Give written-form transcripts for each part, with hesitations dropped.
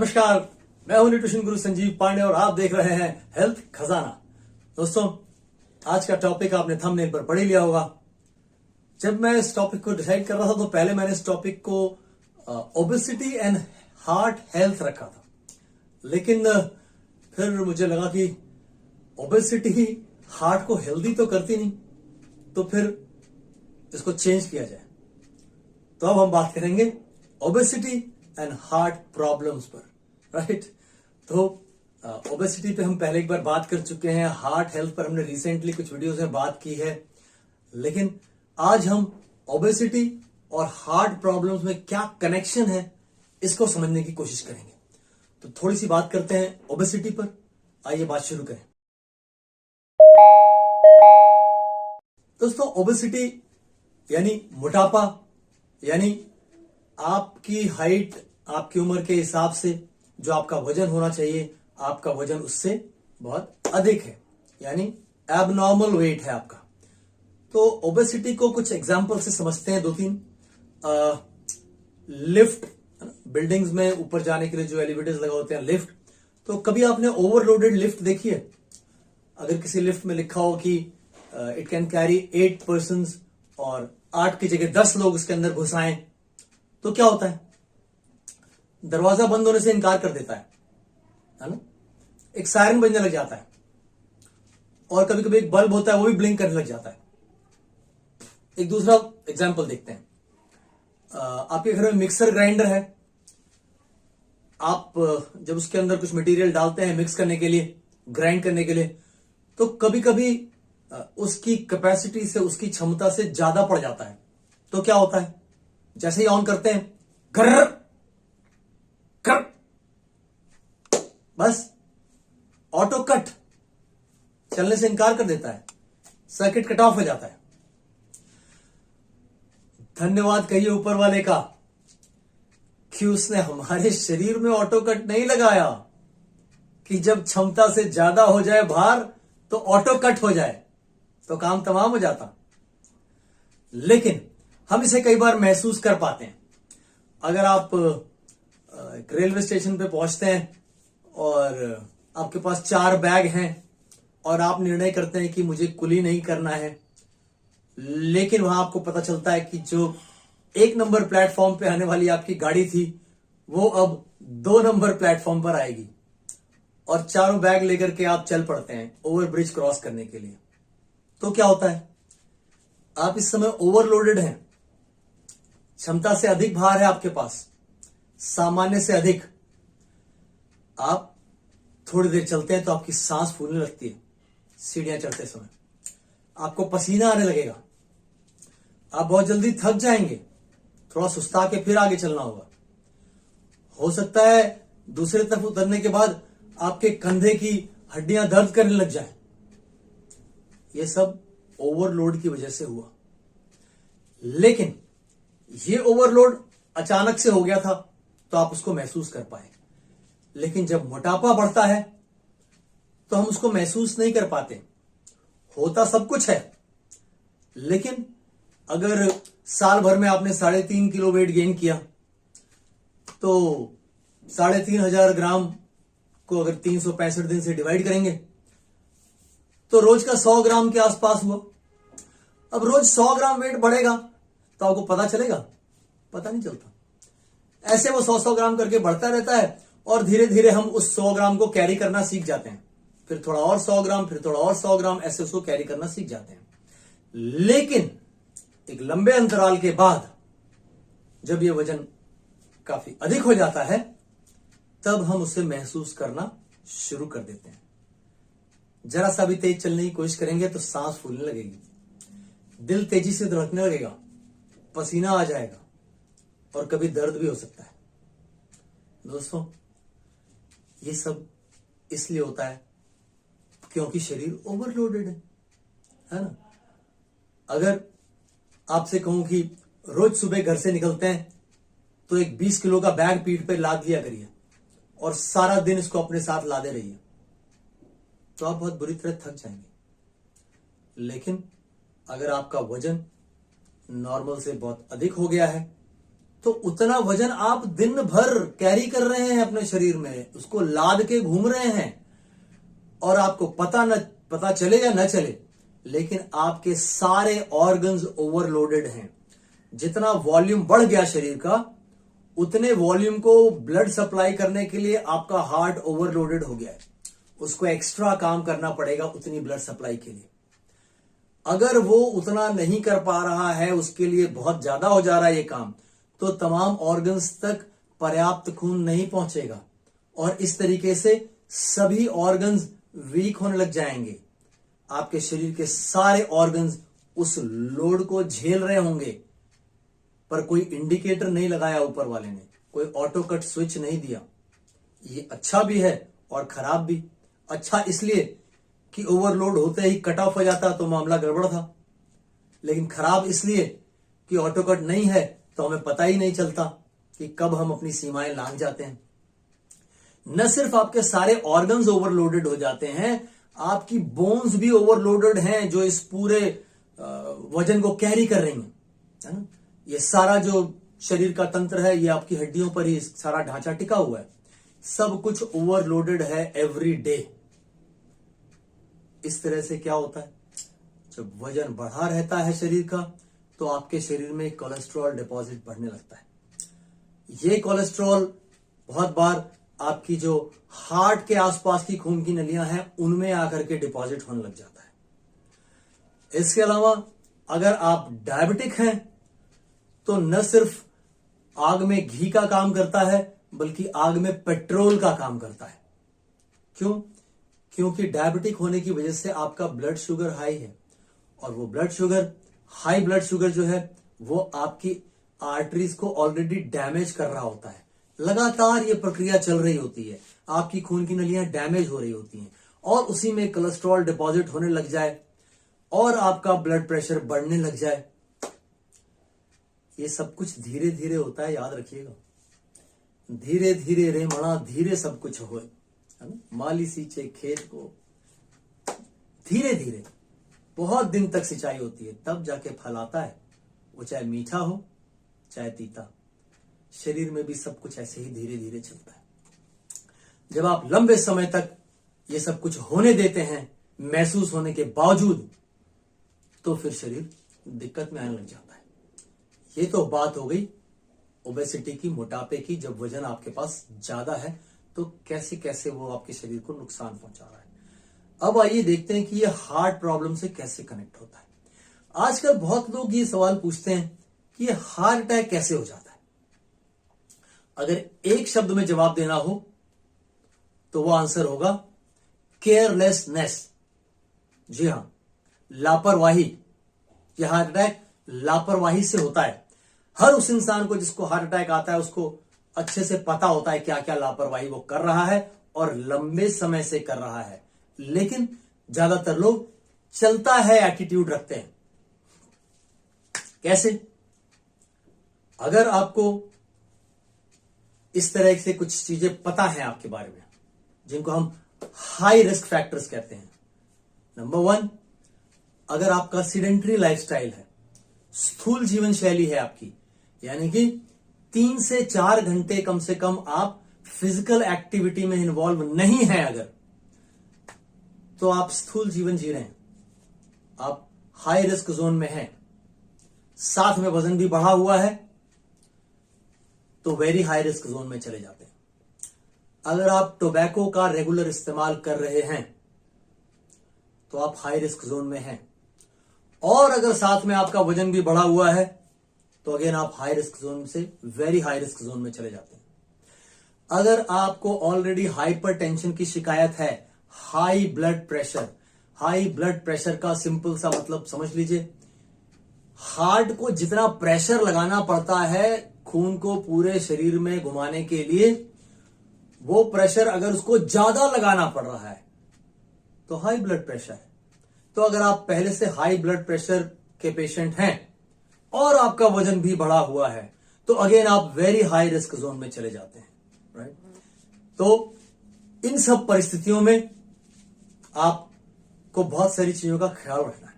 नमस्कार, मैं हूं न्यूट्रिशन गुरु संजीव पांडे और आप देख रहे हैं हेल्थ खजाना। दोस्तों, आज का टॉपिक आपने थंबनेल पर पढ़ ही लिया होगा। जब मैं इस टॉपिक को डिसाइड कर रहा था तो पहले मैंने इस टॉपिक को ओबेसिटी एंड हार्ट हेल्थ रखा था, लेकिन फिर मुझे लगा कि ओबेसिटी हार्ट को हेल्दी तो करती नहीं, तो फिर इसको चेंज किया जाए। तो अब हम बात करेंगे ओबेसिटी एंड हार्ट प्रॉब्लम्स पर, राइट। तो ओबेसिटी पे हम पहले एक बार बात कर चुके हैं, हार्ट हेल्थ पर हमने रिसेंटली कुछ वीडियोस में बात की है, लेकिन आज हम ओबेसिटी और हार्ट प्रॉब्लम्स में क्या कनेक्शन है इसको समझने की कोशिश करेंगे। तो थोड़ी सी बात करते हैं ओबेसिटी पर। आइए बात शुरू करें। दोस्तों, ओबेसिटी यानी मोटापा, यानी आपकी हाइट, आपकी उम्र के हिसाब से जो आपका वजन होना चाहिए, आपका वजन उससे बहुत अधिक है, यानी एबनॉर्मल वेट है आपका। तो ओबेसिटी को कुछ एग्जांपल से समझते हैं, दो तीन। लिफ्ट, बिल्डिंग्स में ऊपर जाने के लिए जो एलिवेटर्स लगा होते हैं, लिफ्ट। तो कभी आपने ओवरलोडेड लिफ्ट देखी है? अगर किसी लिफ्ट में लिखा हो कि इट कैन कैरी 8 पर्सन्स और 8 की जगह 10 लोग उसके अंदर घुसाएं, तो क्या होता है? दरवाजा बंद होने से इनकार कर देता है ना? एक सायरन बजने लग जाता है, और कभी कभी एक बल्ब होता है वो भी ब्लिंक करने लग जाता है। एक दूसरा एग्जांपल देखते हैं। आपके घर में मिक्सर ग्राइंडर है। आप जब उसके अंदर कुछ मटेरियल डालते हैं मिक्स करने के लिए, ग्राइंड करने के लिए, तो कभी कभी उसकी कैपेसिटी से, उसकी क्षमता से ज्यादा पड़ जाता है। तो क्या होता है? जैसे ही ऑन करते हैं, गर्र कर, बस ऑटो कट, चलने से इनकार कर देता है, सर्किट कट ऑफ हो जाता है। धन्यवाद कहिए ऊपर वाले का कि उसने हमारे शरीर में ऑटो कट नहीं लगाया कि जब क्षमता से ज्यादा हो जाए भार तो ऑटो कट हो जाए, तो काम तमाम हो जाता। लेकिन हम इसे कई बार महसूस कर पाते हैं। अगर आप एक रेलवे स्टेशन पे पहुंचते हैं और आपके पास 4 बैग हैं और आप निर्णय करते हैं कि मुझे कुली नहीं करना है, लेकिन वहां आपको पता चलता है कि जो 1 नंबर प्लेटफॉर्म पे आने वाली आपकी गाड़ी थी वो अब 2 नंबर प्लेटफॉर्म पर आएगी, और चारों बैग लेकर के आप चल पड़ते हैं ओवर ब्रिज क्रॉस करने के लिए। तो क्या होता है? आप इस समय ओवरलोडेड हैं, क्षमता से अधिक भार है आपके पास, सामान्य से अधिक। आप थोड़ी देर चलते हैं तो आपकी सांस फूलने लगती है, सीढ़ियां चढ़ते समय आपको पसीना आने लगेगा, आप बहुत जल्दी थक जाएंगे, थोड़ा सुस्ता के फिर आगे चलना होगा। हो सकता है दूसरे तरफ उतरने के बाद आपके कंधे की हड्डियां दर्द करने लग जाए। यह सब ओवरलोड की वजह से हुआ। लेकिन ये ओवरलोड अचानक से हो गया था तो आप उसको महसूस कर पाए, लेकिन जब मोटापा बढ़ता है तो हम उसको महसूस नहीं कर पाते। होता सब कुछ है, लेकिन अगर साल भर में आपने 3.5 किलो वेट गेन किया तो 3,500 ग्राम को अगर 365 दिन से डिवाइड करेंगे तो रोज का 100 ग्राम के आसपास हुआ। अब रोज 100 ग्राम वेट बढ़ेगा तो आपको पता चलेगा? पता नहीं चलता। ऐसे वो 100 ग्राम करके बढ़ता रहता है और धीरे धीरे हम उस 100 ग्राम को कैरी करना सीख जाते हैं। फिर थोड़ा और 100 ग्राम, फिर थोड़ा और 100 ग्राम, ऐसे उसको कैरी करना सीख जाते हैं। लेकिन एक लंबे अंतराल के बाद जब ये वजन काफी अधिक हो जाता है तब हम उसे महसूस करना शुरू कर देते हैं। जरा सा भी तेज चलने की कोशिश करेंगे तो सांस फूलने लगेगी, दिल तेजी से धड़कने लगेगा, पसीना आ जाएगा और कभी दर्द भी हो सकता है। दोस्तों, ये सब इसलिए होता है क्योंकि शरीर ओवरलोडेड है ना? अगर आपसे कहूं कि रोज सुबह घर से निकलते हैं तो एक 20 किलो का बैग पीठ पे लाद लिया करिए और सारा दिन इसको अपने साथ लादे रहिए, तो आप बहुत बुरी तरह थक जाएंगे। लेकिन अगर आपका वजन नॉर्मल से बहुत अधिक हो गया है तो उतना वजन आप दिन भर कैरी कर रहे हैं अपने शरीर में, उसको लाद के घूम रहे हैं, और आपको पता चले या न चले, लेकिन आपके सारे ऑर्गन्स ओवरलोडेड हैं। जितना वॉल्यूम बढ़ गया शरीर का, उतने वॉल्यूम को ब्लड सप्लाई करने के लिए आपका हार्ट ओवरलोडेड हो गया है, उसको एक्स्ट्रा काम करना पड़ेगा उतनी ब्लड सप्लाई के लिए। अगर वो उतना नहीं कर पा रहा है, उसके लिए बहुत ज्यादा हो जा रहा है ये काम, तो तमाम ऑर्गन्स तक पर्याप्त खून नहीं पहुंचेगा, और इस तरीके से सभी ऑर्गन्स वीक होने लग जाएंगे। आपके शरीर के सारे ऑर्गन्स उस लोड को झेल रहे होंगे, पर कोई इंडिकेटर नहीं लगाया ऊपर वाले ने, कोई ऑटो कट स्विच नहीं दिया। ये अच्छा भी है और खराब भी। अच्छा इसलिए कि ओवरलोड होते ही कट ऑफ हो जाता तो मामला गड़बड़ था, लेकिन खराब इसलिए कि ऑटो कट नहीं है तो हमें पता ही नहीं चलता कि कब हम अपनी सीमाएं लांघ जाते हैं। न सिर्फ आपके सारे ऑर्गन्स ओवरलोडेड हो जाते हैं, आपकी बोन्स भी ओवरलोडेड हैं, जो इस पूरे वजन को कैरी कर रही हैं, है ना। ये सारा जो शरीर का तंत्र है, ये आपकी हड्डियों पर ही सारा ढांचा टिका हुआ है, सब कुछ ओवरलोडेड है एवरी डे। इस तरह से क्या होता है, जब वजन बढ़ा रहता है शरीर का, तो आपके शरीर में कोलेस्ट्रॉल डिपॉजिट बढ़ने लगता है। ये कोलेस्ट्रॉल बहुत बार आपकी जो हार्ट के आसपास की खून की नलियां हैं, उनमें आकर के डिपॉजिट होने लग जाता है। इसके अलावा अगर आप डायबिटिक हैं, तो न सिर्फ आग में घी का काम करता है, बल्कि आग में पेट्रोल का काम करता है। क्यों? क्योंकि डायबिटिक होने की वजह से आपका ब्लड शुगर हाई है, और वो हाई ब्लड शुगर जो है, वो आपकी आर्टरीज को ऑलरेडी डैमेज कर रहा होता है। लगातार ये प्रक्रिया चल रही होती है, आपकी खून की नलियां डैमेज हो रही होती हैं, और उसी में कोलेस्ट्रॉल डिपॉजिट होने लग जाए और आपका ब्लड प्रेशर बढ़ने लग जाए। ये सब कुछ धीरे धीरे होता है, याद रखिएगा। धीरे धीरे रे मणा धीरे सब कुछ हो, है ना। माली सींचे खेत को, धीरे धीरे बहुत दिन तक सिंचाई होती है, तब जाके फल आता है। वो चाहे मीठा हो चाहे तीता, शरीर में भी सब कुछ ऐसे ही धीरे धीरे चलता है। जब आप लंबे समय तक ये सब कुछ होने देते हैं महसूस होने के बावजूद, तो फिर शरीर दिक्कत में आने लग जाता है। ये तो बात हो गई ओबेसिटी की, मोटापे की। जब वजन आपके पास ज्यादा है तो कैसे कैसे वो आपके शरीर को नुकसान पहुंचा रहा है। अब आइए देखते हैं कि ये हार्ट प्रॉब्लम से कैसे कनेक्ट होता है। आजकल बहुत लोग ये सवाल पूछते हैं कि ये हार्ट अटैक कैसे हो जाता है। अगर एक शब्द में जवाब देना हो तो वो आंसर होगा केयरलेसनेस। जी हां, लापरवाही। यह हार्ट अटैक लापरवाही से होता है। हर उस इंसान को जिसको हार्ट अटैक आता है, उसको अच्छे से पता होता है क्या क्या लापरवाही वो कर रहा है और लंबे समय से कर रहा है, लेकिन ज्यादातर लोग चलता है एटीट्यूड रखते हैं। कैसे? अगर आपको इस तरह से कुछ चीजें पता है आपके बारे में, जिनको हम हाई रिस्क फैक्टर्स कहते हैं। नंबर 1, अगर आपका सीडेंटरी लाइफस्टाइल है, स्थूल जीवन शैली है आपकी, यानी कि 3 से 4 घंटे कम से कम आप फिजिकल एक्टिविटी में इन्वॉल्व नहीं है, अगर तो आप स्थूल जीवन जी रहे हैं, आप हाई रिस्क जोन में हैं। साथ में वजन भी बढ़ा हुआ है, तो वेरी हाई रिस्क जोन में चले जाते हैं। अगर आप टोबैको का रेगुलर इस्तेमाल कर रहे हैं, तो आप हाई रिस्क जोन में हैं। और अगर साथ में आपका वजन भी बढ़ा हुआ है, तो अगेन आप हाई रिस्क जोन से वेरी हाई रिस्क जोन में चले जाते हैं। अगर आपको ऑलरेडी हाइपरटेंशन की शिकायत है, हाई ब्लड प्रेशर का सिंपल सा मतलब समझ लीजिए, हार्ट को जितना प्रेशर लगाना पड़ता है खून को पूरे शरीर में घुमाने के लिए, वो प्रेशर अगर उसको ज्यादा लगाना पड़ रहा है तो हाई ब्लड प्रेशर है। तो अगर आप पहले से हाई ब्लड प्रेशर के पेशेंट हैं और आपका वजन भी बढ़ा हुआ है, तो अगेन आप वेरी हाई रिस्क जोन में चले जाते हैं, राइट। तो इन सब परिस्थितियों में आपको बहुत सारी चीजों का ख्याल रखना है।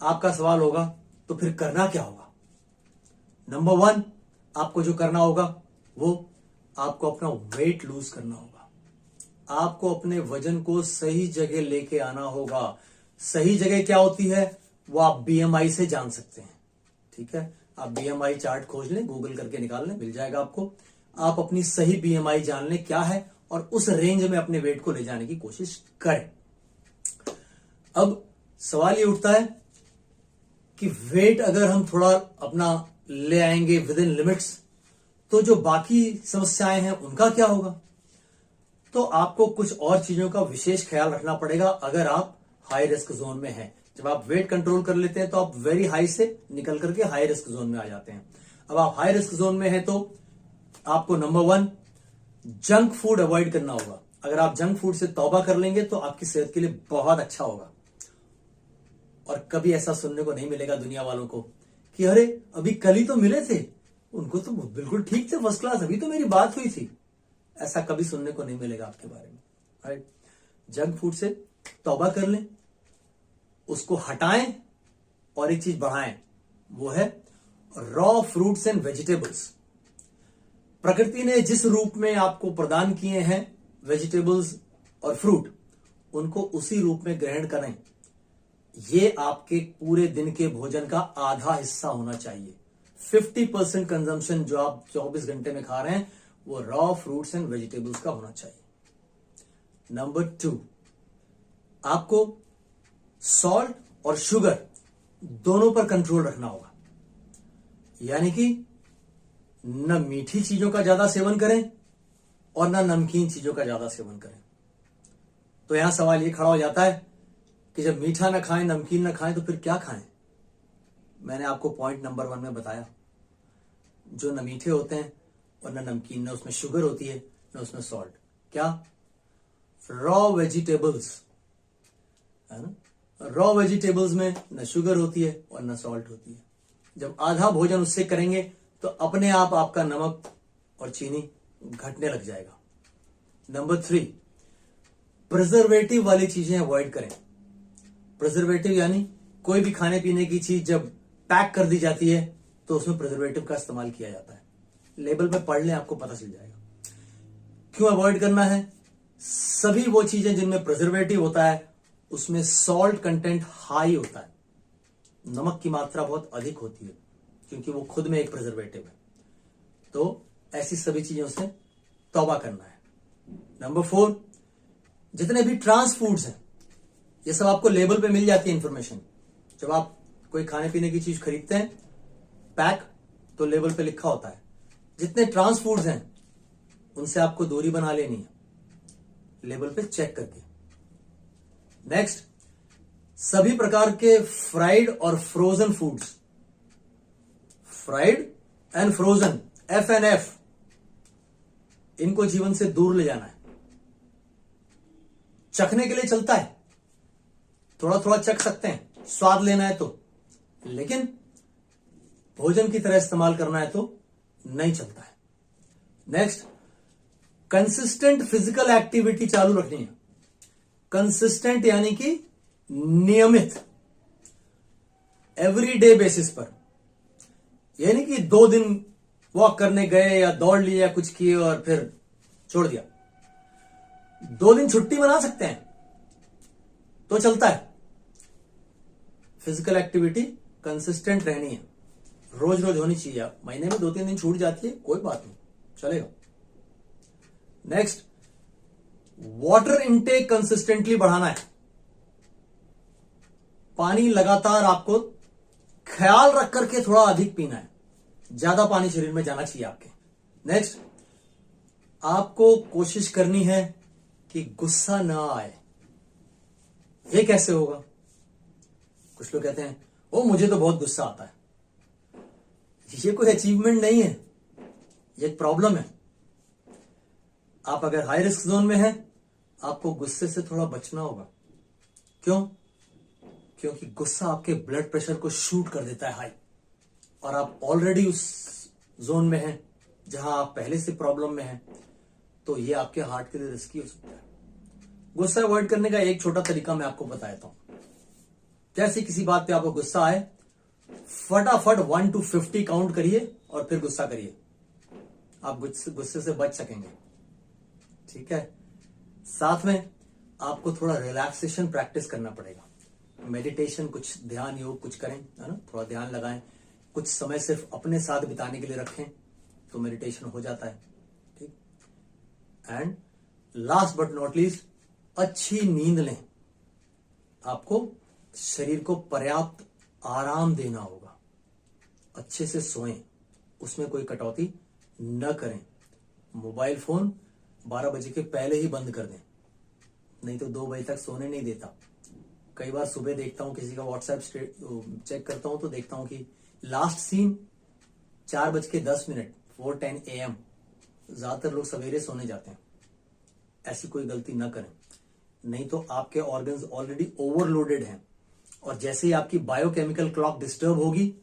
आपका सवाल होगा तो फिर करना क्या होगा? नंबर 1, आपको जो करना होगा वो आपको अपना वेट लूज करना होगा। आपको अपने वजन को सही जगह लेके आना होगा। सही जगह क्या होती है वो आप बीएमआई से जान सकते हैं। ठीक है, आप बीएमआई चार्ट खोज लें, गूगल करके निकाल लें, मिल जाएगा आपको। आप अपनी सही बीएमआई जान लें क्या है और उस रेंज में अपने वेट को ले जाने की कोशिश करें। अब सवाल ये उठता है कि वेट अगर हम थोड़ा अपना ले आएंगे विद इन लिमिट्स तो जो बाकी समस्याएं हैं उनका क्या होगा। तो आपको कुछ और चीजों का विशेष ख्याल रखना पड़ेगा अगर आप हाई रिस्क जोन में हैं। जब आप वेट कंट्रोल कर लेते हैं तो आप वेरी हाई से निकल करके हाई रिस्क जोन में आ जाते हैं। अब आप हाई रिस्क जोन में हैं तो आपको नंबर 1 जंक फूड अवॉइड करना होगा। अगर आप जंक फूड से तौबा कर लेंगे तो आपकी सेहत के लिए बहुत अच्छा होगा। और कभी ऐसा सुनने को नहीं मिलेगा दुनिया वालों को कि अरे अभी कल ही तो मिले थे, उनको तो बिल्कुल ठीक थे, फर्स्ट क्लास, अभी तो मेरी बात हुई थी। ऐसा कभी सुनने को नहीं मिलेगा आपके बारे में। राइट, जंक फूड से तौबा कर लें, उसको हटाएं और एक चीज बढ़ाएं, वो है रॉ फ्रूट्स एंड वेजिटेबल्स। प्रकृति ने जिस रूप में आपको प्रदान किए हैं वेजिटेबल्स और फ्रूट, उनको उसी रूप में ग्रहण करें। ये आपके पूरे दिन के भोजन का आधा हिस्सा होना चाहिए। 50% कंजम्पशन जो आप 24 घंटे में खा रहे हैं वो रॉ फ्रूट्स एंड वेजिटेबल्स का होना चाहिए। नंबर 2, आपको सॉल्ट और शुगर दोनों पर कंट्रोल रखना होगा। यानी कि न मीठी चीजों का ज्यादा सेवन करें और न नमकीन चीजों का ज्यादा सेवन करें। तो यहां सवाल ये खड़ा हो जाता है कि जब मीठा ना खाएं, नमकीन ना खाएं, तो फिर क्या खाएं। मैंने आपको पॉइंट नंबर 1 में बताया, जो न मीठे होते हैं और न नमकीन, न उसमें शुगर होती है न उसमें सॉल्ट। क्या? रॉ वेजिटेबल्स, है ना। रॉ वेजिटेबल्स में न शुगर होती है और न सॉल्ट होती है। जब आधा भोजन उससे करेंगे तो अपने आप आपका नमक और चीनी घटने लग जाएगा। नंबर 3, प्रिजर्वेटिव वाली चीजें अवॉइड करें। प्रिजर्वेटिव यानी कोई भी खाने पीने की चीज जब पैक कर दी जाती है तो उसमें प्रिजर्वेटिव का इस्तेमाल किया जाता है। लेबल पे पढ़ लें, आपको पता चल जाएगा। क्यों अवॉइड करना है? सभी वो चीजें जिनमें प्रिजर्वेटिव होता है उसमें सॉल्ट कंटेंट हाई होता है, नमक की मात्रा बहुत अधिक होती है, क्योंकि वो खुद में एक प्रिजर्वेटिव है। तो ऐसी सभी चीजों से तौबा करना है। नंबर 4, जितने भी ट्रांस फूड्स हैं, ये सब आपको लेबल पे मिल जाती है इंफॉर्मेशन। जब आप कोई खाने पीने की चीज खरीदते हैं पैक, तो लेबल पे लिखा होता है। जितने ट्रांस फूड्स हैं उनसे आपको दूरी बना लेनी है, लेबल पे चेक करके। नेक्स्ट, सभी प्रकार के फ्राइड और frozen foods, fried and frozen, FNF, इनको जीवन से दूर ले जाना है। चखने के लिए चलता है, थोड़ा थोड़ा चख सकते हैं, स्वाद लेना है तो, लेकिन भोजन की तरह इस्तेमाल करना है तो नहीं चलता है। नेक्स्ट, कंसिस्टेंट फिजिकल एक्टिविटी चालू रखनी है। कंसिस्टेंट यानी कि नियमित, एवरीडे बेसिस पर। यानी कि 2 दिन वॉक करने गए या दौड़ लिया, कुछ किए और फिर छोड़ दिया। 2 दिन छुट्टी बना सकते हैं तो चलता है। फिजिकल एक्टिविटी कंसिस्टेंट रहनी है, रोज रोज होनी चाहिए। महीने में 2-3 दिन छूट जाती है, कोई बात नहीं, चलेगा। नेक्स्ट, वाटर इनटेक कंसिस्टेंटली बढ़ाना है। पानी लगातार आपको ख्याल रख करके थोड़ा अधिक पीना है, ज्यादा पानी शरीर में जाना चाहिए आपके। नेक्स्ट, आपको कोशिश करनी है कि गुस्सा ना आए। ये कैसे होगा? कुछ लोग कहते हैं ओ मुझे तो बहुत गुस्सा आता है। ये कोई अचीवमेंट नहीं है, ये एक प्रॉब्लम है। आप अगर हाई रिस्क जोन में हैं, आपको गुस्से से थोड़ा बचना होगा। क्यों? क्योंकि गुस्सा आपके ब्लड प्रेशर को शूट कर देता है हाई, और आप ऑलरेडी उस जोन में हैं जहां आप पहले से प्रॉब्लम में हैं, तो ये आपके हार्ट के लिए रिस्की हो सकता है। गुस्सा अवॉइड करने का एक छोटा तरीका मैं आपको बताता हूं। जैसे किसी बात पे आपको गुस्सा आए, फटाफट 1 to 50 काउंट करिए और फिर गुस्सा करिए। आप गुस्से से बच सकेंगे। ठीक है, साथ में आपको थोड़ा रिलैक्सेशन प्रैक्टिस करना पड़ेगा। मेडिटेशन, कुछ ध्यान योग कुछ करें, है ना, थोड़ा ध्यान लगाएं, कुछ समय सिर्फ अपने साथ बिताने के लिए रखें तो मेडिटेशन हो जाता है। ठीक, and last but not least, अच्छी नींद लें। आपको शरीर को पर्याप्त आराम देना होगा, अच्छे से सोएं, उसमें कोई कटौती न करें। मोबाइल फोन 12 बजे के पहले ही बंद कर दें, नहीं तो 2 बजे तक सोने नहीं देता। कई बार सुबह देखता हूं किसी का व्हाट्सएप चेक करता हूं तो देखता हूं कि लास्ट सीन 4:10 4:10 AM। ज्यादातर लोग सवेरे सोने जाते हैं। ऐसी कोई गलती ना करें, नहीं तो आपके ऑर्गन्स ऑलरेडी ओवरलोडेड हैं और जैसे ही आपकी बायोकेमिकल क्लॉक डिस्टर्ब होगी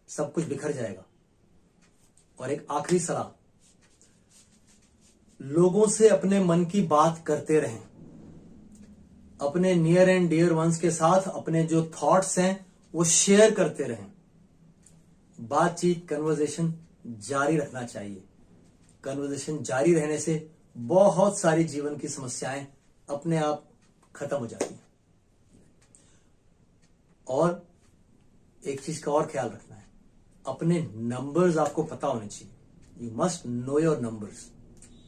सब कुछ बिखर जाएगा। और एक आखिरी सलाह, लोगों से अपने मन की बात करते रहें। अपने नियर एंड डियर वंस के साथ अपने जो थॉट्स हैं वो शेयर करते रहें। बातचीत, कन्वर्सेशन जारी रखना चाहिए। कन्वर्सेशन जारी रहने से बहुत सारी जीवन की समस्याएं अपने आप खत्म हो जाती हैं। और एक चीज का और ख्याल रखना है, अपने नंबर्स आपको पता होने चाहिए। You must know your numbers.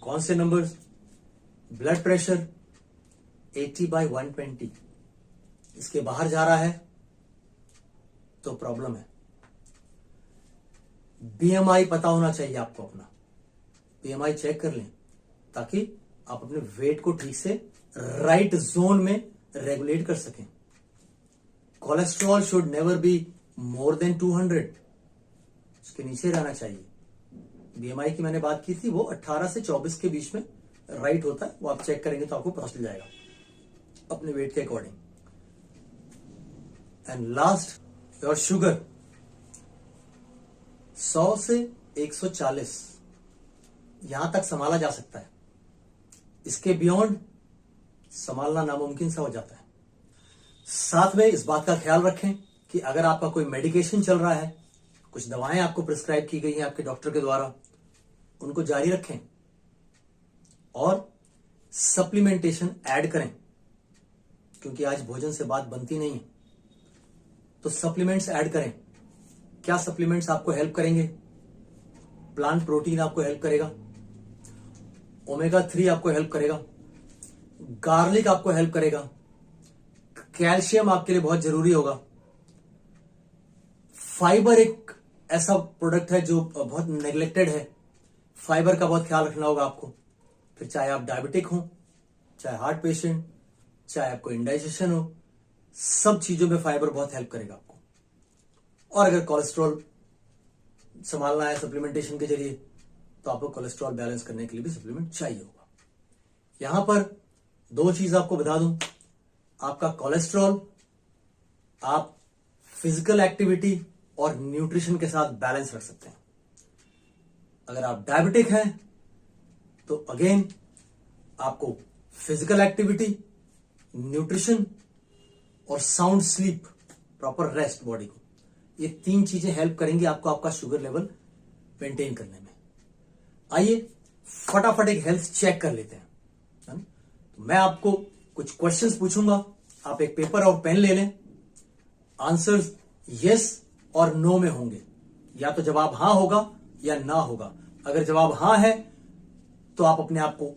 कौन से नंबर्स? ब्लड प्रेशर 80/120, इसके बाहर जा रहा है तो प्रॉब्लम है। बीएमआई पता होना चाहिए आपको अपना, बीएमआई चेक कर लें ताकि आप अपने वेट को ठीक से राइट जोन में रेगुलेट कर सकें। Cholesterol should never be more than 200, उसके नीचे रहना चाहिए। बीएमआई की मैंने बात की थी, वो 18 से 24 के बीच में राइट होता है, वो आप चेक करेंगे तो आपको पता चल जाएगा अपने वेट के according. And last, your sugar 100 से 140 यहां तक संभाला जा सकता है, इसके बियॉन्ड संभालना नामुमकिन सा हो जाता है। साथ में इस बात का ख्याल रखें कि अगर आपका कोई मेडिकेशन चल रहा है, कुछ दवाएं आपको प्रिस्क्राइब की गई हैं आपके डॉक्टर के द्वारा, उनको जारी रखें और सप्लीमेंटेशन ऐड करें, क्योंकि आज भोजन से बात बनती नहीं है, तो सप्लीमेंट्स ऐड करें। क्या सप्लीमेंट्स आपको हेल्प करेंगे? प्लांट प्रोटीन आपको हेल्प करेगा, ओमेगा 3 आपको हेल्प करेगा, गार्लिक आपको हेल्प करेगा, कैल्शियम आपके लिए बहुत जरूरी होगा। फाइबर एक ऐसा प्रोडक्ट है जो बहुत नेग्लेक्टेड है, फाइबर का बहुत ख्याल रखना होगा आपको। फिर चाहे आप डायबिटिक हो, चाहे हार्ट पेशेंट, चाहे आपको इंडाइजेशन हो, सब चीजों में फाइबर बहुत हेल्प करेगा आपको। और अगर कोलेस्ट्रॉल संभालना है सप्लीमेंटेशन के जरिए, तो आपको कोलेस्ट्रॉल बैलेंस करने के लिए भी सप्लीमेंट चाहिए होगा। यहां पर 2 चीज आपको बता दूं, आपका कोलेस्ट्रॉल आप फिजिकल एक्टिविटी और न्यूट्रिशन के साथ बैलेंस रख सकते हैं। अगर आप डायबिटिक हैं तो अगेन आपको फिजिकल एक्टिविटी, न्यूट्रिशन और sound sleep, proper rest body को, ये 3 चीजें हेल्प करेंगी आपको आपका शुगर लेवल मेंटेन करने में। आइए फटाफट एक हेल्थ चेक कर लेते हैं, है ना? तो मैं आपको कुछ क्वेश्चंस पूछूंगा, आप एक पेपर और पेन ले लें। आंसर्स यस और नो में होंगे, या तो जवाब हां होगा या ना होगा। अगर जवाब हां है तो आप अपने आप को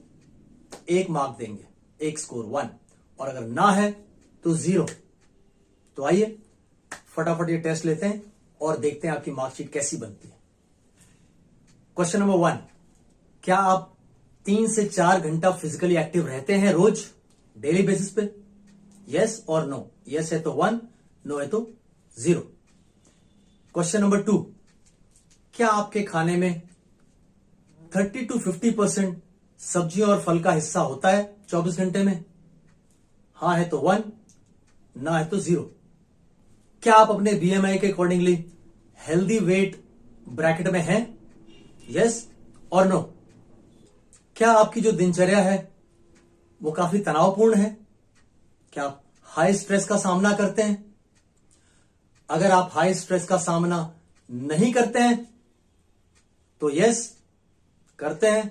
1 मार्क देंगे, 1 स्कोर 1, और अगर ना है तो 0। तो आइए फटाफट ये टेस्ट लेते हैं और देखते हैं आपकी मार्कशीट कैसी बनती है। क्वेश्चन नंबर 1, क्या आप 3 से 4 घंटा फिजिकली एक्टिव रहते हैं रोज, डेली बेसिस पे? यस और नो। यस है तो 1, नो है तो 0। क्वेश्चन नंबर 2, क्या आपके खाने में 30 to 50% सब्जियों और फल का हिस्सा होता है 24 घंटे में? हां है तो 1, ना है तो 0। क्या आप अपने बीएमआई के अकॉर्डिंगली हेल्दी वेट ब्रैकेट में हैं? यस और नो। क्या आपकी जो दिनचर्या है वो काफी तनावपूर्ण है? क्या आप हाई स्ट्रेस का सामना करते हैं? अगर आप हाई स्ट्रेस का सामना नहीं करते हैं तो यस, करते हैं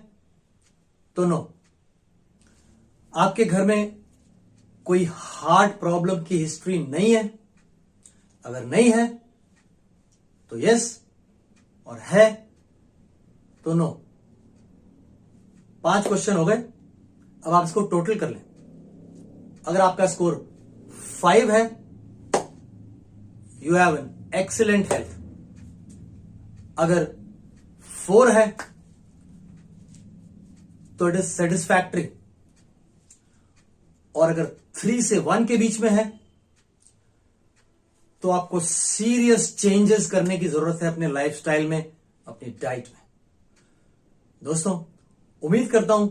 तो नो। आपके घर में कोई हार्ट प्रॉब्लम की हिस्ट्री नहीं है? अगर नहीं है तो यस, और है तो नो। 5 क्वेश्चन हो गए। अब आप इसको टोटल कर लें। अगर आपका स्कोर 5 है, you have an excellent health. अगर 4 है तो इट इज सेटिस्फैक्ट्री, और अगर 3 से 1 के बीच में है तो आपको सीरियस चेंजेस करने की जरूरत है अपने लाइफस्टाइल में, अपनी डाइट में। दोस्तों, उम्मीद करता हूं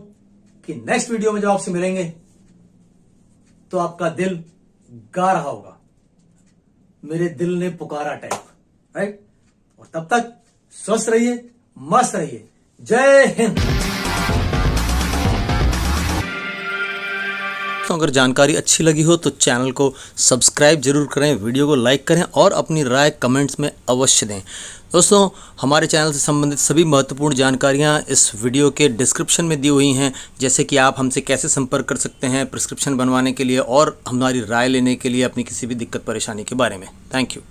कि नेक्स्ट वीडियो में जब आपसे मिलेंगे तो आपका दिल गा रहा होगा, मेरे दिल ने पुकारा टाइप, राइट? और तब तक स्वस्थ रहिए, मस्त रहिए। जय हिंद। तो अगर जानकारी अच्छी लगी हो तो चैनल को सब्सक्राइब जरूर करें, वीडियो को लाइक करें और अपनी राय कमेंट्स में अवश्य दें। दोस्तों, हमारे चैनल से संबंधित सभी महत्वपूर्ण जानकारियां इस वीडियो के डिस्क्रिप्शन में दी हुई हैं, जैसे कि आप हमसे कैसे संपर्क कर सकते हैं प्रिस्क्रिप्शन बनवाने के लिए और हमारी राय लेने के लिए अपनी किसी भी दिक्कत परेशानी के बारे में। Thank you.